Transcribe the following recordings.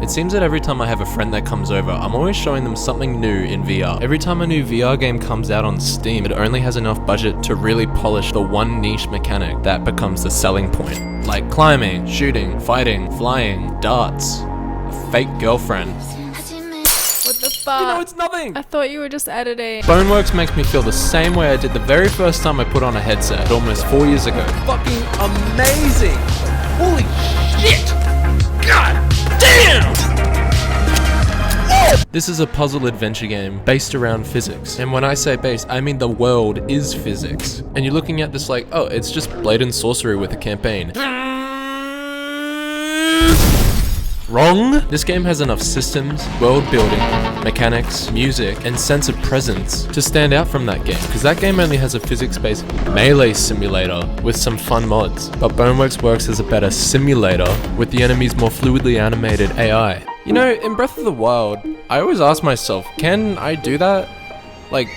It seems that every time I have a friend that comes over, I'm always showing them something new in VR. Every time a new VR game comes out on Steam, it only has enough budget to really polish the one niche mechanic that becomes the selling point. Like climbing, shooting, fighting, flying, darts, a fake girlfriend. What the fuck? You know, it's nothing! I thought you were just editing. BONEWORKS makes me feel the same way I did the very first time I put on a headset, almost 4 years ago. Fucking amazing! Holy shit! God damn! This is a puzzle adventure game based around physics. And when I say based, I mean the world is physics. And you're looking at this like, oh, it's just blatant sorcery with a campaign. Wrong! This game has enough systems, world building, mechanics, music, and sense of presence to stand out from that game, because that game only has a physics-based melee simulator with some fun mods, but BONEWORKS works as a better simulator with the enemies more fluidly animated AI. You know, in Breath of the Wild, I always ask myself, can I do that? Like,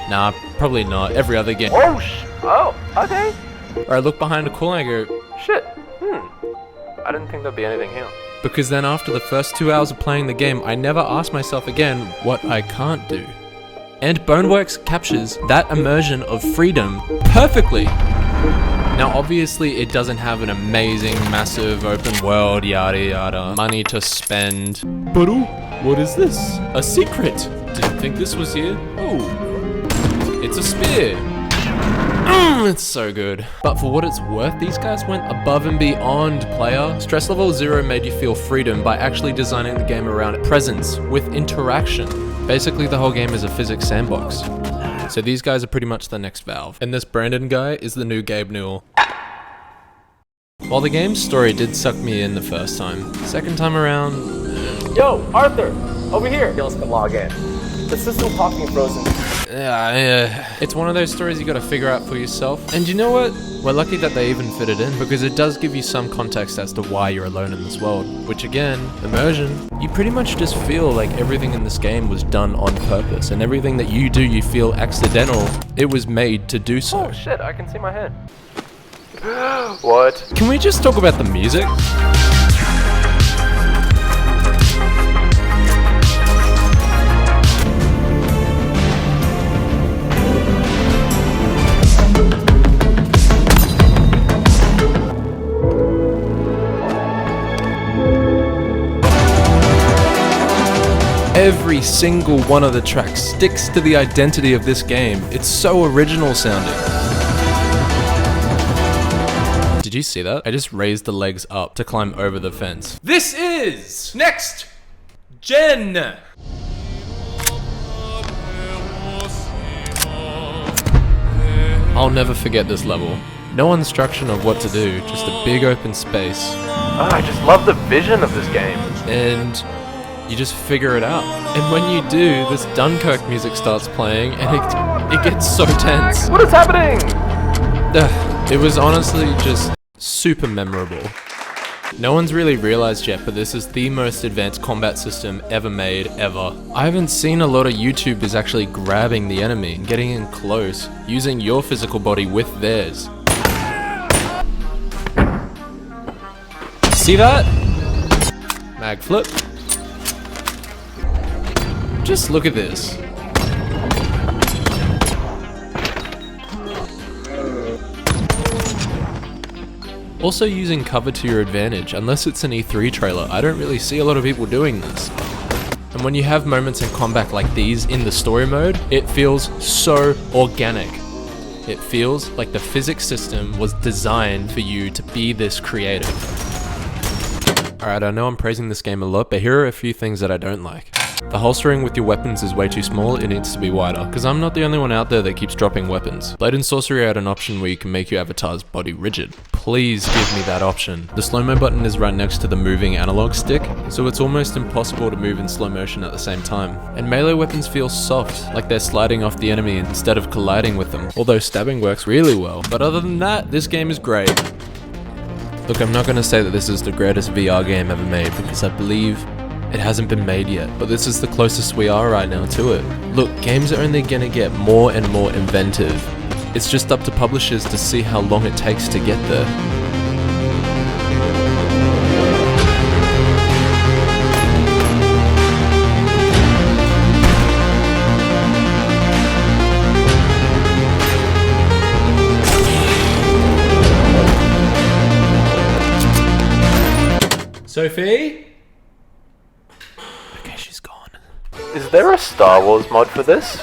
nah, probably not. Every other game. Oh, okay. Or I look behind a corner and I go, Shit. I didn't think there'd be anything here. because then after the first 2 hours of playing the game, I never ask myself again what I can't do. And BONEWORKS captures that immersion of freedom perfectly. Now obviously it doesn't have an amazing, massive, open world, yada yada, money to spend. But oh, what is this? A secret! Didn't think this was here. Oh, it's a spear. It's so good. But for what it's worth, these guys went above and beyond, player. Stress Level 0 made you feel freedom by actually designing the game around presence with interaction. Basically, the whole game is a physics sandbox. So these guys are pretty much the next Valve. And this Brandon guy is the new Gabe Newell. While the game's story did suck me in the first time, second time around... Yo, Arthur! Over here! Let's log in. The system's talking frozen. It's one of those stories you gotta figure out for yourself. And you know what? We're lucky that they even fit it in, because it does give you some context as to why you're alone in this world. Which again, immersion. You pretty much just feel like everything in this game was done on purpose, and everything that you do you feel accidental. It was made to do so. Oh shit, I can see my head. What? Can we just talk about the music? Every single one of the tracks sticks to the identity of this game. It's so original sounding. Did you see that? I just raised the legs up to climb over the fence. This is Next Gen! I'll never forget this level. No instruction of what to do, just a big open space. Oh, I just love the vision of this game. And you just figure it out. And when you do, this Dunkirk music starts playing and it gets so tense. What is happening? It was honestly just super memorable. No one's really realized yet, but this is the most advanced combat system ever made, ever. I haven't seen a lot of YouTubers actually grabbing the enemy and getting in close, using your physical body with theirs. See that? Mag flip. Just look at this. Also using cover to your advantage, unless it's an E3 trailer. I don't really see a lot of people doing this. And when you have moments in combat like these in the story mode, it feels so organic. It feels like the physics system was designed for you to be this creative. Alright, I know I'm praising this game a lot, but here are a few things that I don't like. The holstering with your weapons is way too small, it needs to be wider, because I'm not the only one out there that keeps dropping weapons. Blade and Sorcery had an option where you can make your avatar's body rigid. Please give me that option. The slow-mo button is right next to the moving analog stick, so it's almost impossible to move in slow motion at the same time. And melee weapons feel soft, like they're sliding off the enemy instead of colliding with them, although stabbing works really well. But other than that, this game is great. Look, I'm not going to say that this is the greatest VR game ever made, because I believe it hasn't been made yet, but this is the closest we are right now to it. Look, games are only gonna get more and more inventive. It's just up to publishers to see how long it takes to get there. Sophie? Okay, she's gone. Is there a Star Wars mod for this?